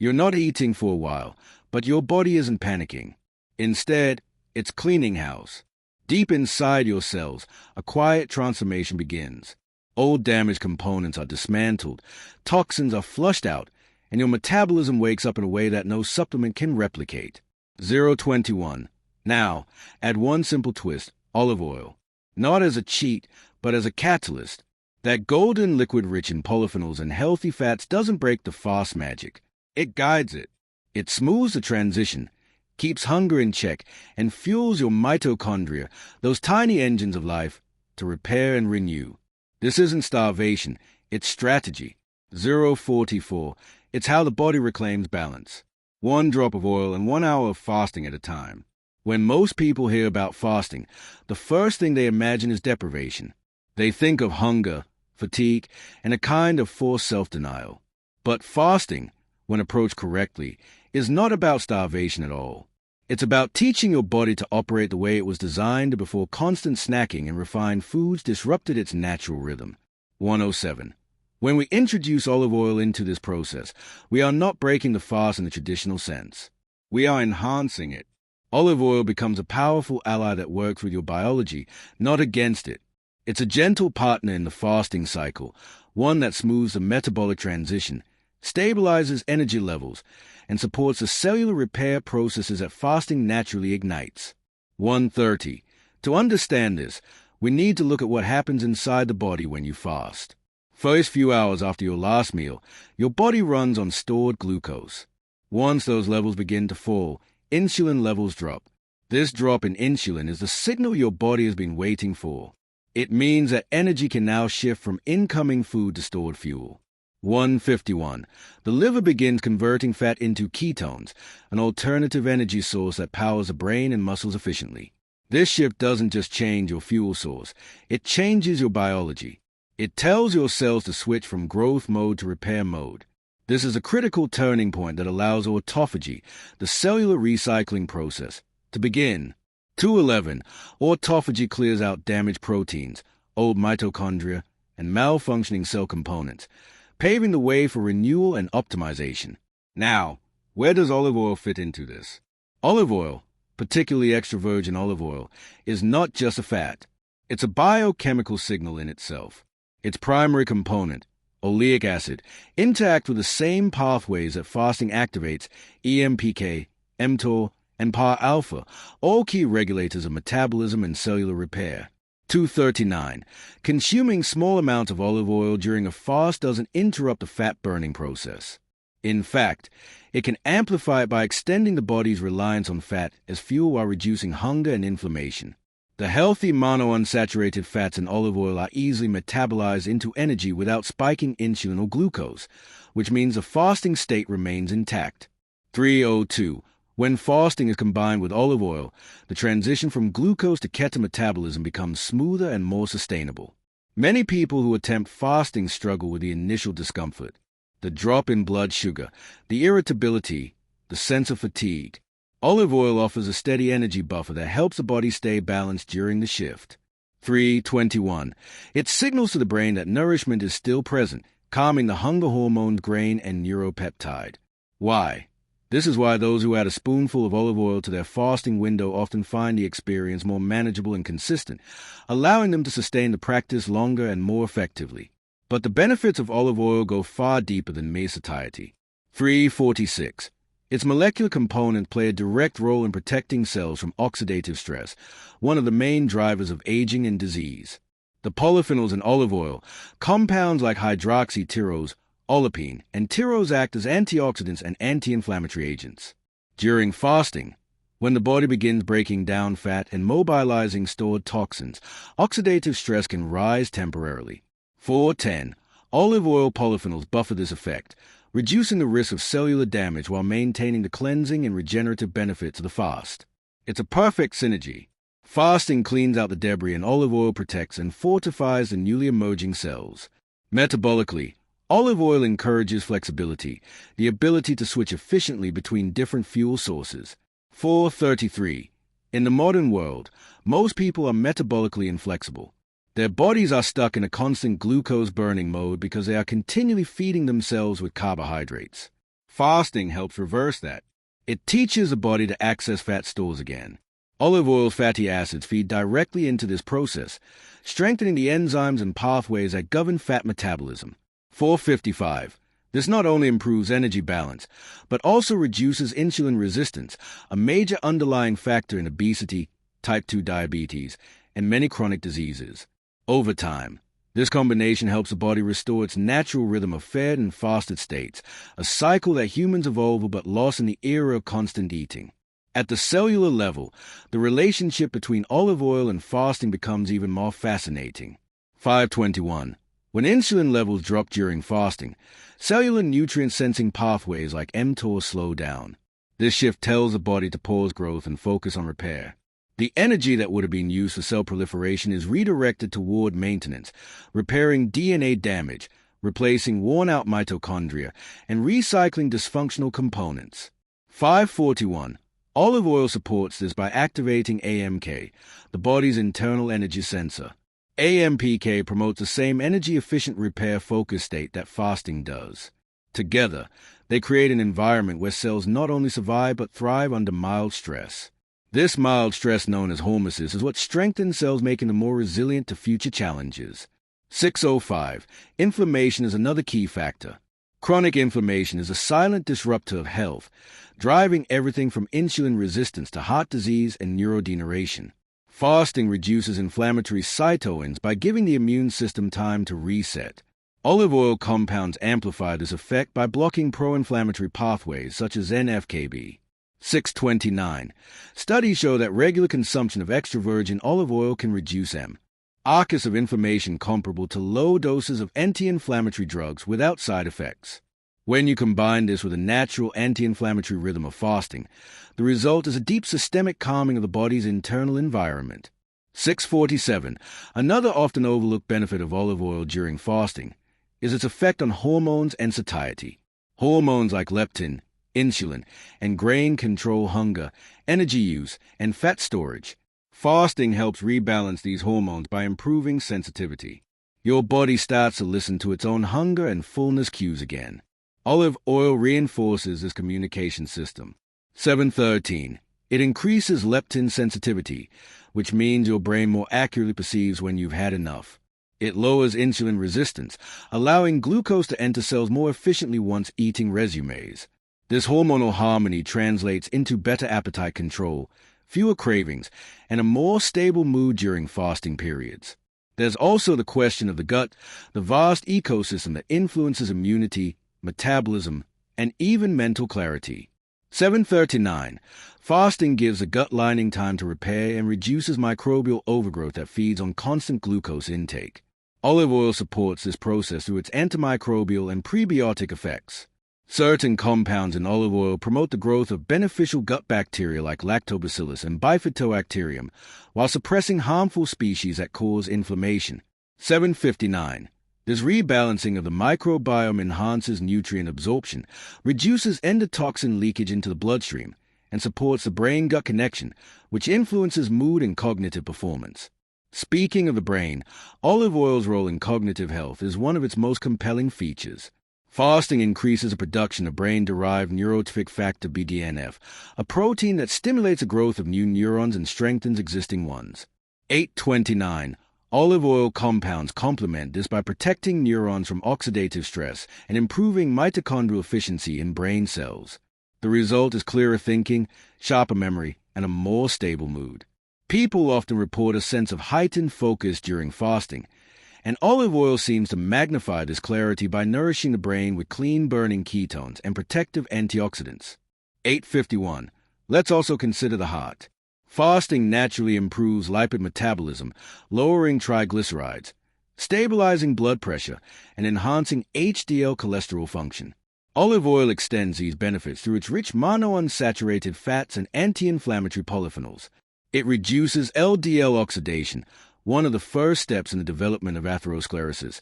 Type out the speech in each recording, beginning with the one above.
You're not eating for a while, but your body isn't panicking. Instead, it's cleaning house. Deep inside your cells, a quiet transformation begins. Old damaged components are dismantled, toxins are flushed out, and your metabolism wakes up in a way that no supplement can replicate. 021. Now, add one simple twist, olive oil. Not as a cheat, but as a catalyst. That golden liquid rich in polyphenols and healthy fats doesn't break the fast magic. It guides it. It smooths the transition, keeps hunger in check, and fuels your mitochondria, those tiny engines of life, to repair and renew. This isn't starvation, it's strategy. 044. It's how the body reclaims balance. 1 drop of oil and 1 hour of fasting at a time. When most people hear about fasting, the first thing they imagine is deprivation. They think of hunger, fatigue, and a kind of forced self-denial. But fasting, when approached correctly, is not about starvation at all. It's about teaching your body to operate the way it was designed before constant snacking and refined foods disrupted its natural rhythm. 107. When we introduce olive oil into this process, we are not breaking the fast in the traditional sense. We are enhancing it. Olive oil becomes a powerful ally that works with your biology, not against it. It's a gentle partner in the fasting cycle, one that smooths the metabolic transition, stabilizes energy levels, and supports the cellular repair processes that fasting naturally ignites. 130. To understand this, we need to look at what happens inside the body when you fast. First few hours after your last meal, your body runs on stored glucose. Once those levels begin to fall, insulin levels drop. This drop in insulin is the signal your body has been waiting for. It means that energy can now shift from incoming food to stored fuel. 151. The liver begins converting fat into ketones, an alternative energy source that powers the brain and muscles efficiently. This shift doesn't just change your fuel source, it changes your biology. It tells your cells to switch from growth mode to repair mode. This is a critical turning point that allows autophagy, the cellular recycling process, to begin. 211. Autophagy clears out damaged proteins, old mitochondria, and malfunctioning cell components, paving the way for renewal and optimization. Now, where does olive oil fit into this? Olive oil, particularly extra virgin olive oil, is not just a fat. It's a biochemical signal in itself. Its primary component, oleic acid, interact with the same pathways that fasting activates: EMPK, mTOR, and PAR-alpha, all key regulators of metabolism and cellular repair. 239. Consuming small amounts of olive oil during a fast doesn't interrupt the fat-burning process. In fact, it can amplify it by extending the body's reliance on fat as fuel while reducing hunger and inflammation. The healthy monounsaturated fats in olive oil are easily metabolized into energy without spiking insulin or glucose, which means the fasting state remains intact. 302. When fasting is combined with olive oil, the transition from glucose to keto metabolism becomes smoother and more sustainable. Many people who attempt fasting struggle with the initial discomfort, the drop in blood sugar, the irritability, the sense of fatigue. Olive oil offers a steady energy buffer that helps the body stay balanced during the shift. 321. It signals to the brain that nourishment is still present, calming the hunger hormone grain and neuropeptide. Why? This is why those who add a spoonful of olive oil to their fasting window often find the experience more manageable and consistent, allowing them to sustain the practice longer and more effectively. But the benefits of olive oil go far deeper than mere satiety. 346. Its molecular components play a direct role in protecting cells from oxidative stress, one of the main drivers of aging and disease. The polyphenols in olive oil, compounds like hydroxytyrose, olipine, and tyrose act as antioxidants and anti-inflammatory agents. During fasting, when the body begins breaking down fat and mobilizing stored toxins, oxidative stress can rise temporarily. 410. Olive oil polyphenols buffer this effect, reducing the risk of cellular damage while maintaining the cleansing and regenerative benefits of the fast. It's a perfect synergy. Fasting cleans out the debris and olive oil protects and fortifies the newly emerging cells. Metabolically, olive oil encourages flexibility, the ability to switch efficiently between different fuel sources. 433. In the modern world, most people are metabolically inflexible. Their bodies are stuck in a constant glucose-burning mode because they are continually feeding themselves with carbohydrates. Fasting helps reverse that. It teaches the body to access fat stores again. Olive oil's fatty acids feed directly into this process, strengthening the enzymes and pathways that govern fat metabolism. 455. This not only improves energy balance, but also reduces insulin resistance, a major underlying factor in obesity, type 2 diabetes, and many chronic diseases. Over time, this combination helps the body restore its natural rhythm of fed and fasted states, a cycle that humans evolved but lost in the era of constant eating. At the cellular level, the relationship between olive oil and fasting becomes even more fascinating. 521. When insulin levels drop during fasting, cellular nutrient-sensing pathways like mTOR slow down. This shift tells the body to pause growth and focus on repair. The energy that would have been used for cell proliferation is redirected toward maintenance, repairing DNA damage, replacing worn-out mitochondria, and recycling dysfunctional components. 541. Olive oil supports this by activating AMK, the body's internal energy sensor. AMPK promotes the same energy-efficient repair focus state that fasting does. Together, they create an environment where cells not only survive but thrive under mild stress. This mild stress, known as hormesis, is what strengthens cells, making them more resilient to future challenges. 605. Inflammation is another key factor. Chronic inflammation is a silent disruptor of health, driving everything from insulin resistance to heart disease and neurodegeneration. Fasting reduces inflammatory cytokines by giving the immune system time to reset. Olive oil compounds amplify this effect by blocking pro-inflammatory pathways such as NF-κB. 629. Studies show that regular consumption of extra virgin olive oil can reduce ARCUS of inflammation comparable to low doses of anti-inflammatory drugs without side effects. When you combine this with a natural anti-inflammatory rhythm of fasting, the result is a deep systemic calming of the body's internal environment. 647. Another often overlooked benefit of olive oil during fasting is its effect on hormones and satiety. Hormones like leptin, insulin, and grain control hunger, energy use, and fat storage. Fasting helps rebalance these hormones by improving sensitivity. Your body starts to listen to its own hunger and fullness cues again. Olive oil reinforces this communication system. 713. It increases leptin sensitivity, which means your brain more accurately perceives when you've had enough. It lowers insulin resistance, allowing glucose to enter cells more efficiently once eating resumes. This hormonal harmony translates into better appetite control, fewer cravings, and a more stable mood during fasting periods. There's also the question of the gut, the vast ecosystem that influences immunity, metabolism, and even mental clarity. 739. Fasting gives the gut lining time to repair and reduces microbial overgrowth that feeds on constant glucose intake. Olive oil supports this process through its antimicrobial and prebiotic effects. Certain compounds in olive oil promote the growth of beneficial gut bacteria like lactobacillus and bifidobacterium, while suppressing harmful species that cause inflammation. 759. This rebalancing of the microbiome enhances nutrient absorption, reduces endotoxin leakage into the bloodstream, and supports the brain-gut connection, which influences mood and cognitive performance. Speaking of the brain, olive oil's role in cognitive health is one of its most compelling features. Fasting increases the production of brain-derived neurotrophic factor BDNF, a protein that stimulates the growth of new neurons and strengthens existing ones. 829. Olive oil compounds complement this by protecting neurons from oxidative stress and improving mitochondrial efficiency in brain cells. The result is clearer thinking, sharper memory, and a more stable mood. People often report a sense of heightened focus during fasting, and olive oil seems to magnify this clarity by nourishing the brain with clean-burning ketones and protective antioxidants. 851. Let's also consider the heart. Fasting naturally improves lipid metabolism, lowering triglycerides, stabilizing blood pressure, and enhancing HDL cholesterol function. Olive oil extends these benefits through its rich monounsaturated fats and anti-inflammatory polyphenols. It reduces LDL oxidation, one of the first steps in the development of atherosclerosis,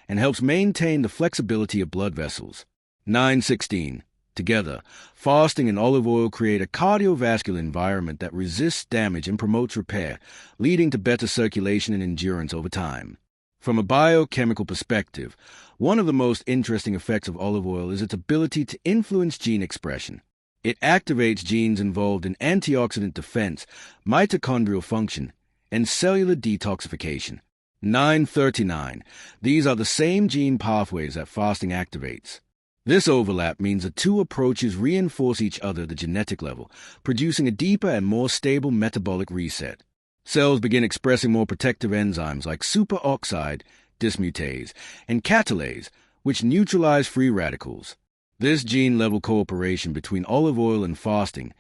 and helps maintain the flexibility of blood vessels. 916. Together, fasting and olive oil create a cardiovascular environment that resists damage and promotes repair, leading to better circulation and endurance over time. From a biochemical perspective, one of the most interesting effects of olive oil is its ability to influence gene expression. It activates genes involved in antioxidant defense, mitochondrial function, and cellular detoxification. 939. These are the same gene pathways that fasting activates. This overlap means the two approaches reinforce each other at the genetic level, producing a deeper and more stable metabolic reset. Cells begin expressing more protective enzymes like superoxide dismutase and catalase, which neutralize free radicals. This gene-level cooperation between olive oil and fasting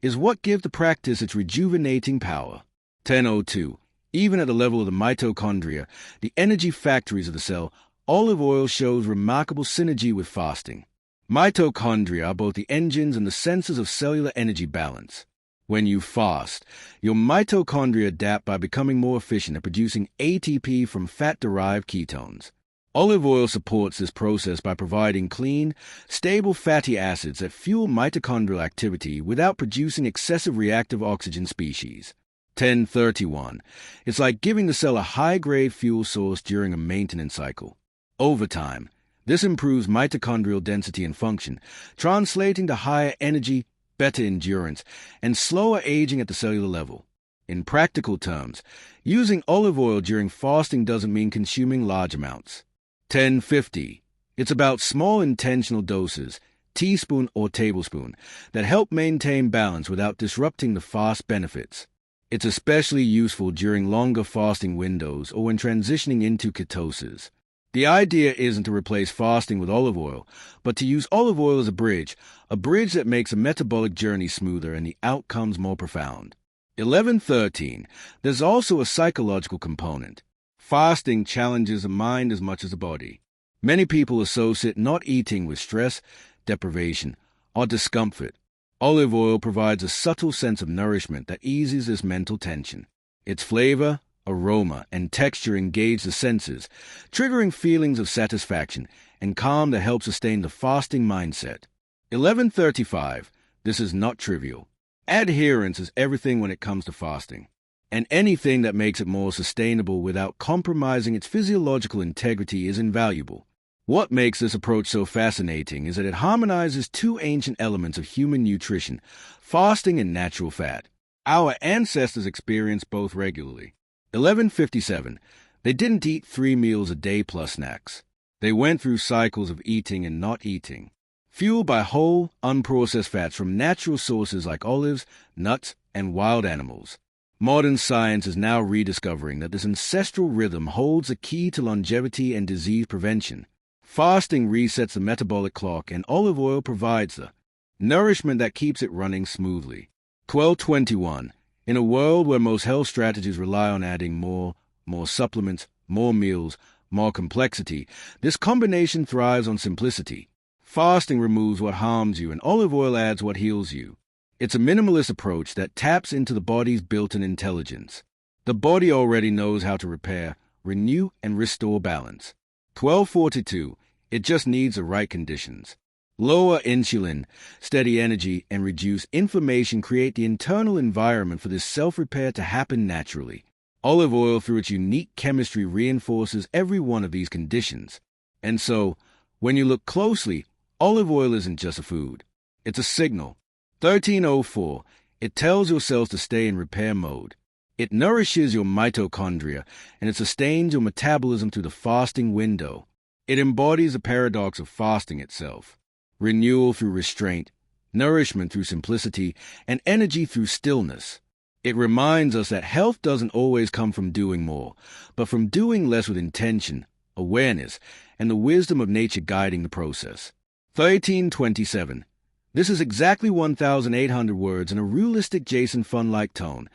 is what gives the practice its rejuvenating power. 1002. Even at the level of the mitochondria, the energy factories of the cell, olive oil shows remarkable synergy with fasting. Mitochondria are both the engines and the sensors of cellular energy balance. When you fast, your mitochondria adapt by becoming more efficient at producing ATP from fat-derived ketones. Olive oil supports this process by providing clean, stable fatty acids that fuel mitochondrial activity without producing excessive reactive oxygen species. 1031. It's like giving the cell a high-grade fuel source during a maintenance cycle. Over time, this improves mitochondrial density and function, translating to higher energy, better endurance, and slower aging at the cellular level. In practical terms, using olive oil during fasting doesn't mean consuming large amounts. 1050. It's about small intentional doses, teaspoon or tablespoon, that help maintain balance without disrupting the fast benefits. It's especially useful during longer fasting windows or when transitioning into ketosis. The idea isn't to replace fasting with olive oil, but to use olive oil as a bridge that makes a metabolic journey smoother and the outcomes more profound. 1113. There's also a psychological component. Fasting challenges the mind as much as the body. Many people associate not eating with stress, deprivation, or discomfort. Olive oil provides a subtle sense of nourishment that eases this mental tension. Its flavor, aroma, and texture engage the senses, triggering feelings of satisfaction and calm that help sustain the fasting mindset. 1135. This is not trivial. Adherence is everything when it comes to fasting, and anything that makes it more sustainable without compromising its physiological integrity is invaluable. What makes this approach so fascinating is that it harmonizes two ancient elements of human nutrition, fasting and natural fat. Our ancestors experienced both regularly. 1157. They didn't eat 3 meals a day plus snacks. They went through cycles of eating and not eating, fueled by whole, unprocessed fats from natural sources like olives, nuts, and wild animals. Modern science is now rediscovering that this ancestral rhythm holds the key to longevity and disease prevention. Fasting resets the metabolic clock, and olive oil provides the nourishment that keeps it running smoothly. 1221. In a world where most health strategies rely on adding more supplements, more meals, more complexity, this combination thrives on simplicity. Fasting removes what harms you, and olive oil adds what heals you. It's a minimalist approach that taps into the body's built-in intelligence. The body already knows how to repair, renew, and restore balance. 1242. It just needs the right conditions. Lower insulin, steady energy, and reduce inflammation create the internal environment for this self-repair to happen naturally. Olive oil, through its unique chemistry, reinforces every one of these conditions. And so, when you look closely, olive oil isn't just a food. It's a signal. 1304. It tells your cells to stay in repair mode. It nourishes your mitochondria, and it sustains your metabolism through the fasting window. It embodies the paradox of fasting itself. Renewal through restraint, nourishment through simplicity, and energy through stillness. It reminds us that health doesn't always come from doing more, but from doing less with intention, awareness, and the wisdom of nature guiding the process. 1327. This is exactly 1,800 words in a realistic Jason Fun-like tone,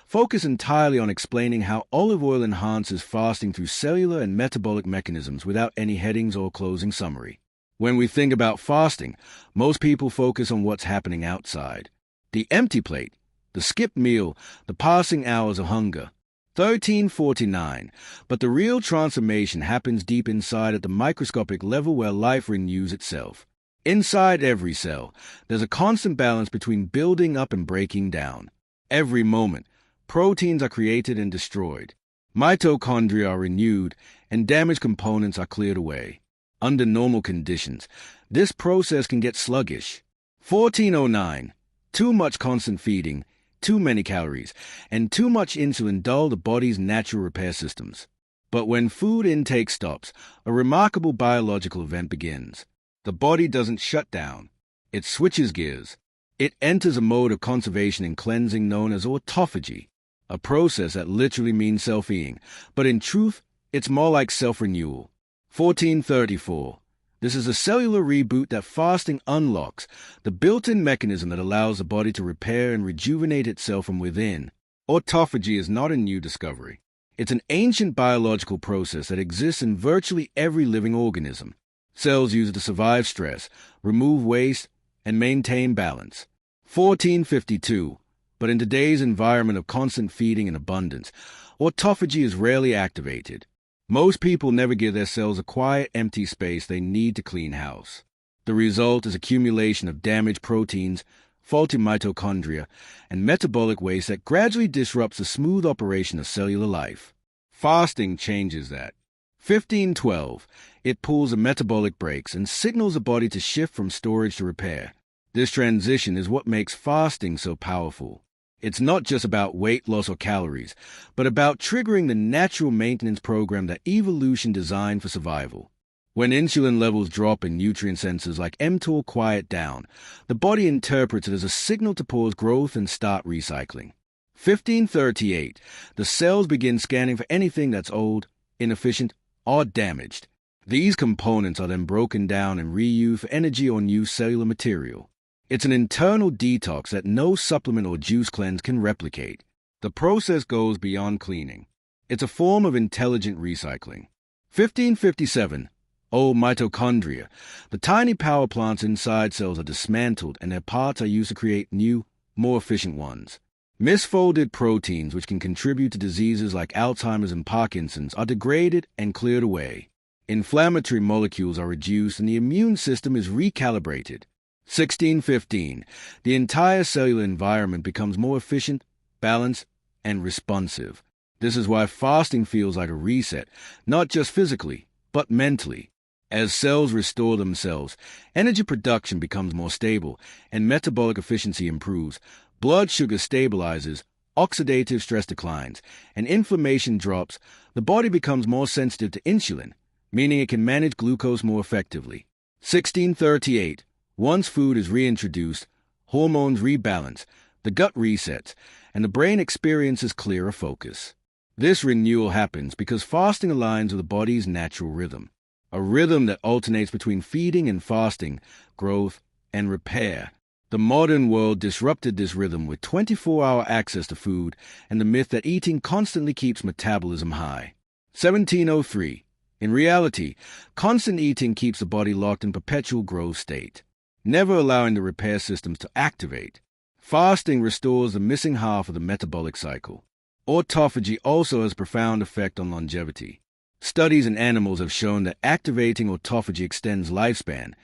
focused entirely on explaining how olive oil enhances fasting through cellular and metabolic mechanisms without any headings or closing summary. When we think about fasting, most people focus on what's happening outside. The empty plate, the skipped meal, the passing hours of hunger. 1349. But the real transformation happens deep inside at the microscopic level where life renews itself. Inside every cell, there's a constant balance between building up and breaking down. Every moment, proteins are created and destroyed. Mitochondria are renewed, and damaged components are cleared away. Under normal conditions, this process can get sluggish. 1409. Too much constant feeding, too many calories, and too much insulin dull the body's natural repair systems. But when food intake stops, a remarkable biological event begins. The body doesn't shut down. It switches gears. It enters a mode of conservation and cleansing known as autophagy, a process that literally means self-eating, but in truth, it's more like self-renewal. 1434. This is a cellular reboot that fasting unlocks, the built-in mechanism that allows the body to repair and rejuvenate itself from within. Autophagy is not a new discovery. It's an ancient biological process that exists in virtually every living organism. Cells use it to survive stress, remove waste, and maintain balance. 1452. But in today's environment of constant feeding and abundance, autophagy is rarely activated. Most people never give their cells a quiet, empty space they need to clean house. The result is accumulation of damaged proteins, faulty mitochondria, and metabolic waste that gradually disrupts the smooth operation of cellular life. Fasting changes that. 1512. It pulls the metabolic brakes and signals the body to shift from storage to repair. This transition is what makes fasting so powerful. It's not just about weight loss or calories, but about triggering the natural maintenance program that evolution designed for survival. When insulin levels drop and nutrient sensors like mTOR quiet down, the body interprets it as a signal to pause growth and start recycling. 1538. The cells begin scanning for anything that's old, inefficient, or damaged. These components are then broken down and reused for energy or new cellular material. It's an internal detox that no supplement or juice cleanse can replicate. The process goes beyond cleaning. It's a form of intelligent recycling. 1557. Old mitochondria. The tiny power plants inside cells are dismantled and their parts are used to create new, more efficient ones. Misfolded proteins, which can contribute to diseases like Alzheimer's and Parkinson's, are degraded and cleared away. Inflammatory molecules are reduced and the immune system is recalibrated. 1615. The entire cellular environment becomes more efficient, balanced, and responsive. This is why fasting feels like a reset, not just physically, but mentally. As cells restore themselves, energy production becomes more stable, and metabolic efficiency improves. Blood sugar stabilizes, oxidative stress declines, and inflammation drops. The body becomes more sensitive to insulin, meaning it can manage glucose more effectively. 1638. Once food is reintroduced, hormones rebalance, the gut resets, and the brain experiences clearer focus. This renewal happens because fasting aligns with the body's natural rhythm, a rhythm that alternates between feeding and fasting, growth and repair. The modern world disrupted this rhythm with 24-hour access to food and the myth that eating constantly keeps metabolism high. 1703. In reality, constant eating keeps the body locked in perpetual growth state, never allowing the repair systems to activate. Fasting restores the missing half of the metabolic cycle. Autophagy also has a profound effect on longevity. Studies in animals have shown that activating autophagy extends lifespan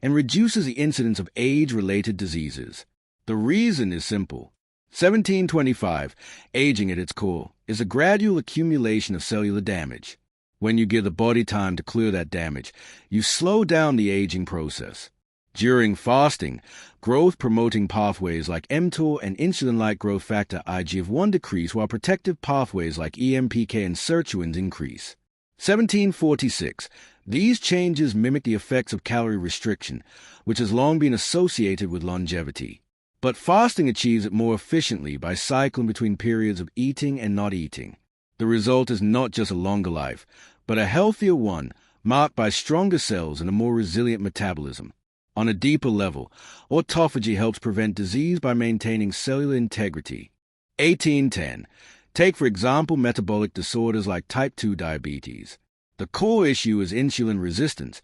and reduces the incidence of age-related diseases. The reason is simple. 1725, aging at its core, is a gradual accumulation of cellular damage. When you give the body time to clear that damage, you slow down the aging process. During fasting, growth-promoting pathways like mTOR and insulin-like growth factor IGF-1 decrease while protective pathways like EMPK and sirtuins increase. 1746. These changes mimic the effects of calorie restriction, which has long been associated with longevity. But fasting achieves it more efficiently by cycling between periods of eating and not eating. The result is not just a longer life, but a healthier one, marked by stronger cells and a more resilient metabolism. On a deeper level, autophagy helps prevent disease by maintaining cellular integrity. 1810. Take, for example, metabolic disorders like type 2 diabetes. The core issue is insulin resistance,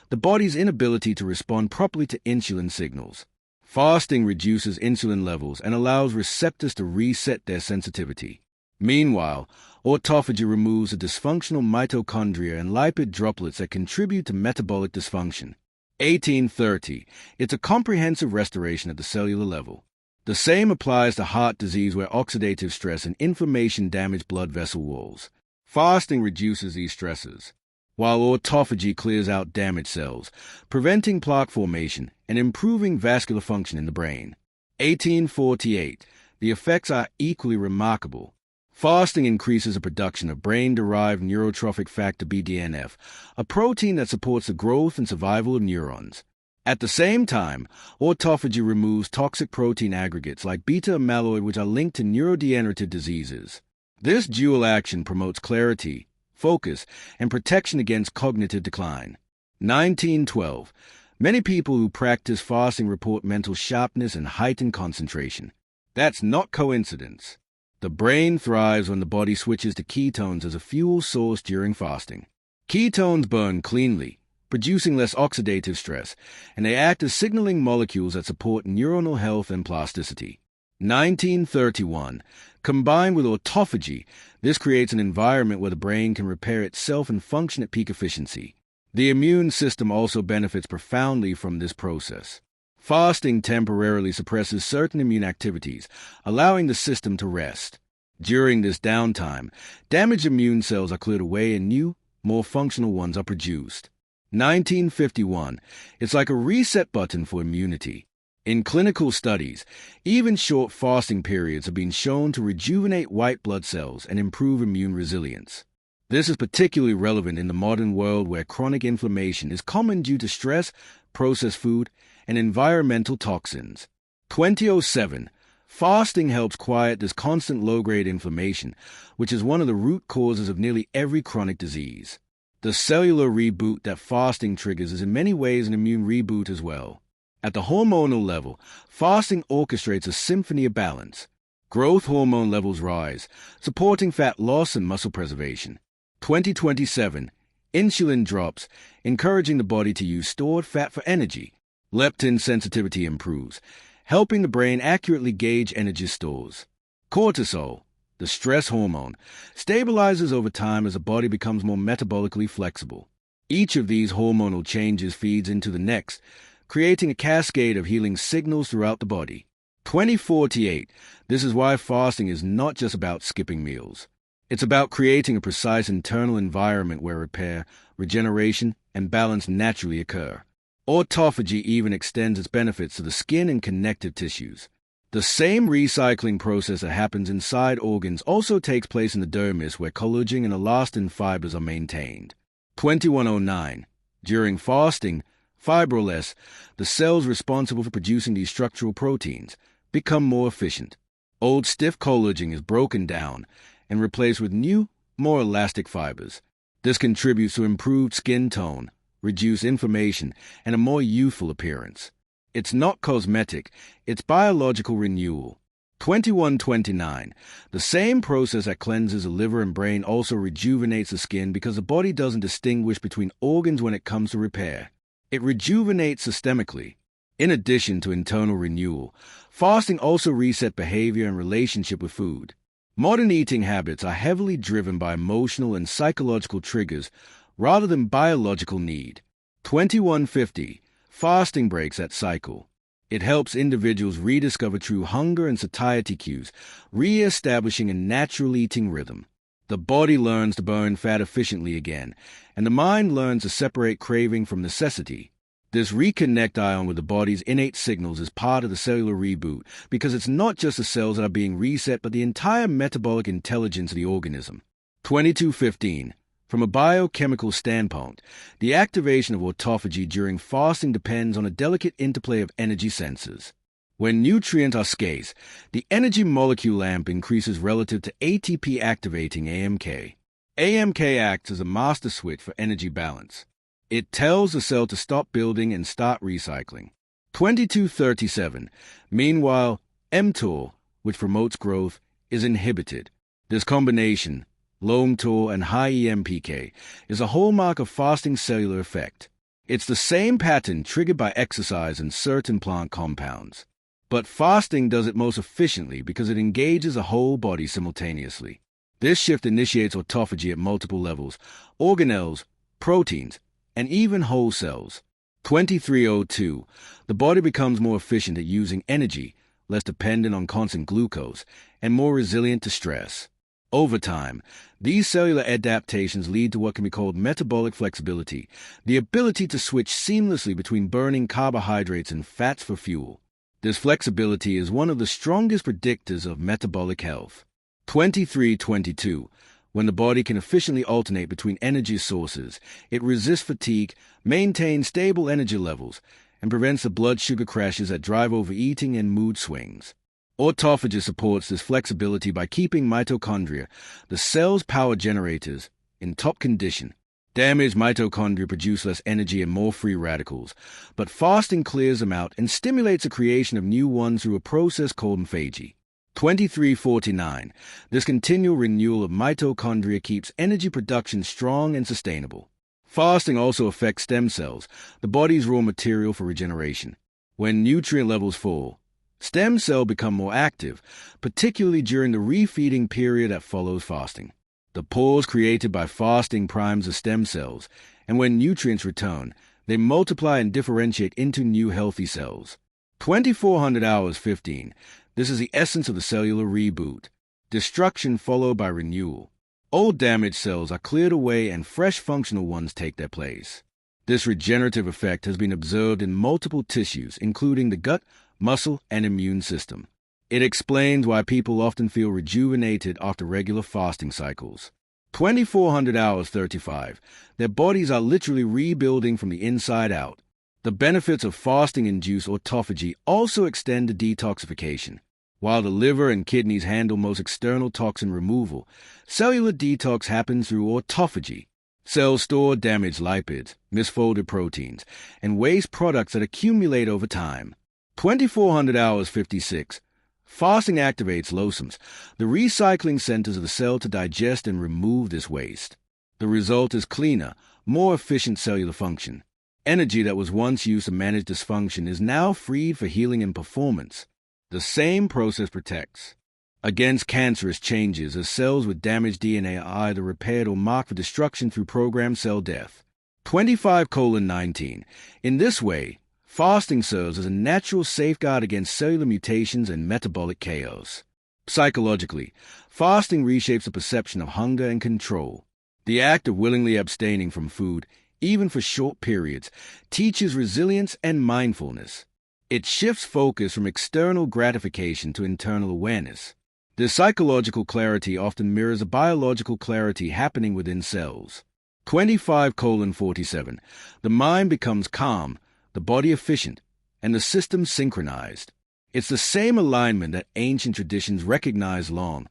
the body's inability to respond properly to insulin signals. Fasting reduces insulin levels and allows receptors to reset their sensitivity. Meanwhile, autophagy removes the dysfunctional mitochondria and lipid droplets that contribute to metabolic dysfunction. 1830. It's a comprehensive restoration at the cellular level. The same applies to heart disease where oxidative stress and inflammation damage blood vessel walls. Fasting reduces these stresses, while autophagy clears out damaged cells, preventing plaque formation and improving vascular function in the brain. 1848. The effects are equally remarkable. Fasting increases the production of brain-derived neurotrophic factor BDNF, a protein that supports the growth and survival of neurons. At the same time, autophagy removes toxic protein aggregates like beta-amyloid, which are linked to neurodegenerative diseases. This dual action promotes clarity, focus, and protection against cognitive decline. 1912. Many people who practice fasting report mental sharpness and heightened concentration. That's not coincidence. The brain thrives when the body switches to ketones as a fuel source during fasting. Ketones burn cleanly, producing less oxidative stress, and they act as signaling molecules that support neuronal health and plasticity. 1931. Combined with autophagy, this creates an environment where the brain can repair itself and function at peak efficiency. The immune system also benefits profoundly from this process. Fasting temporarily suppresses certain immune activities, allowing the system to rest. During this downtime, damaged immune cells are cleared away and new, more functional ones are produced. 1951. It's like a reset button for immunity. In clinical studies, even short fasting periods have been shown to rejuvenate white blood cells and improve immune resilience. This is particularly relevant in the modern world where chronic inflammation is common due to stress, processed food, and environmental toxins. 2007. Fasting helps quiet this constant low-grade inflammation, which is one of the root causes of nearly every chronic disease. The cellular reboot that fasting triggers is in many ways an immune reboot as well. At the hormonal level, fasting orchestrates a symphony of balance. Growth hormone levels rise, supporting fat loss and muscle preservation. 2027. Insulin drops, encouraging the body to use stored fat for energy. Leptin sensitivity improves, helping the brain accurately gauge energy stores. Cortisol, the stress hormone, stabilizes over time as the body becomes more metabolically flexible. Each of these hormonal changes feeds into the next, creating a cascade of healing signals throughout the body. 2048. This is why fasting is not just about skipping meals. It's about creating a precise internal environment where repair, regeneration, and balance naturally occur. Autophagy even extends its benefits to the skin and connective tissues. The same recycling process that happens inside organs also takes place in the dermis, where collagen and elastin fibers are maintained. 2109. During fasting, fibrilless, the cells responsible for producing these structural proteins, become more efficient. Old stiff collagen is broken down and replaced with new, more elastic fibers. This contributes to improved skin tone, reduced inflammation, and a more youthful appearance. It's not cosmetic, it's biological renewal. 2129. The same process that cleanses the liver and brain also rejuvenates the skin because the body doesn't distinguish between organs when it comes to repair. It rejuvenates systemically. In addition to internal renewal, fasting also resets behavior and relationship with food. Modern eating habits are heavily driven by emotional and psychological triggers rather than biological need. 2150. Fasting breaks that cycle. It helps individuals rediscover true hunger and satiety cues, re-establishing a natural eating rhythm. The body learns to burn fat efficiently again, and the mind learns to separate craving from necessity. This reconnect ion with the body's innate signals is part of the cellular reboot because it's not just the cells that are being reset, but the entire metabolic intelligence of the organism. 2215. From a biochemical standpoint, the activation of autophagy during fasting depends on a delicate interplay of energy sensors. When nutrients are scarce, the energy molecule AMP increases relative to ATP activating AMK. AMK acts as a master switch for energy balance. It tells the cell to stop building and start recycling. 2237. Meanwhile, mTOR, which promotes growth, is inhibited. This combination, low mTOR and high EMPK, is a hallmark of fasting cellular effect. It's the same pattern triggered by exercise and certain plant compounds. But fasting does it most efficiently because it engages the whole body simultaneously. This shift initiates autophagy at multiple levels: organelles, proteins, and even whole cells. 2302. The body becomes more efficient at using energy, less dependent on constant glucose, and more resilient to stress. Over time, these cellular adaptations lead to what can be called metabolic flexibility, the ability to switch seamlessly between burning carbohydrates and fats for fuel. This flexibility is one of the strongest predictors of metabolic health. 2322. When the body can efficiently alternate between energy sources, it resists fatigue, maintains stable energy levels, and prevents the blood sugar crashes that drive overeating and mood swings. Autophagy supports this flexibility by keeping mitochondria, the cell's power generators, in top condition. Damaged mitochondria produce less energy and more free radicals, but fasting clears them out and stimulates the creation of new ones through a process called autophagy. 2349. This continual renewal of mitochondria keeps energy production strong and sustainable. Fasting also affects stem cells, the body's raw material for regeneration. When nutrient levels fall, stem cells become more active, particularly during the refeeding period that follows fasting. The pause created by fasting primes the stem cells, and when nutrients return, they multiply and differentiate into new healthy cells. 2400 hours 15. This is the essence of the cellular reboot. Destruction followed by renewal. Old damaged cells are cleared away and fresh functional ones take their place. This regenerative effect has been observed in multiple tissues, including the gut, muscle, and immune system. It explains why people often feel rejuvenated after regular fasting cycles. 2400 hours 35. Their bodies are literally rebuilding from the inside out. The benefits of fasting-induced autophagy also extend to detoxification. While the liver and kidneys handle most external toxin removal, cellular detox happens through autophagy. Cells store damaged lipids, misfolded proteins, and waste products that accumulate over time. 2400 hours 56. Fasting activates losums, the recycling centers of the cell to digest and remove this waste. The result is cleaner, more efficient cellular function. Energy that was once used to manage dysfunction is now freed for healing and performance. The same process protects against cancerous changes as cells with damaged DNA are either repaired or marked for destruction through programmed cell death. 25:19. In this way, fasting serves as a natural safeguard against cellular mutations and metabolic chaos. Psychologically, fasting reshapes the perception of hunger and control. The act of willingly abstaining from food, even for short periods, teaches resilience and mindfulness. It shifts focus from external gratification to internal awareness. This psychological clarity often mirrors a biological clarity happening within cells. 25:47. The mind becomes calm, the body efficient, and the system synchronized. It's the same alignment that ancient traditions recognized long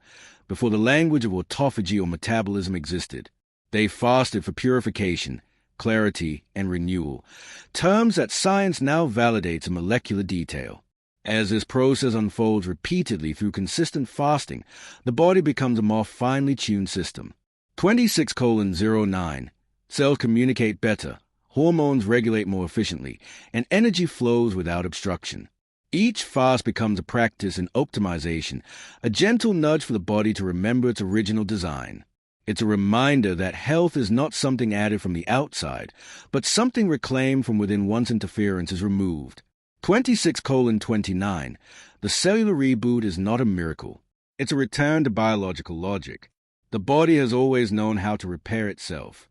before the language of autophagy or metabolism existed. They fasted for purification, clarity, and renewal, terms that science now validates in molecular detail. As this process unfolds repeatedly through consistent fasting, the body becomes a more finely tuned system. 26:09. Cells communicate better, hormones regulate more efficiently, and energy flows without obstruction. Each fast becomes a practice in optimization, a gentle nudge for the body to remember its original design. It's a reminder that health is not something added from the outside, but something reclaimed from within once interference is removed. 26:29. The cellular reboot is not a miracle. It's a return to biological logic. The body has always known how to repair itself.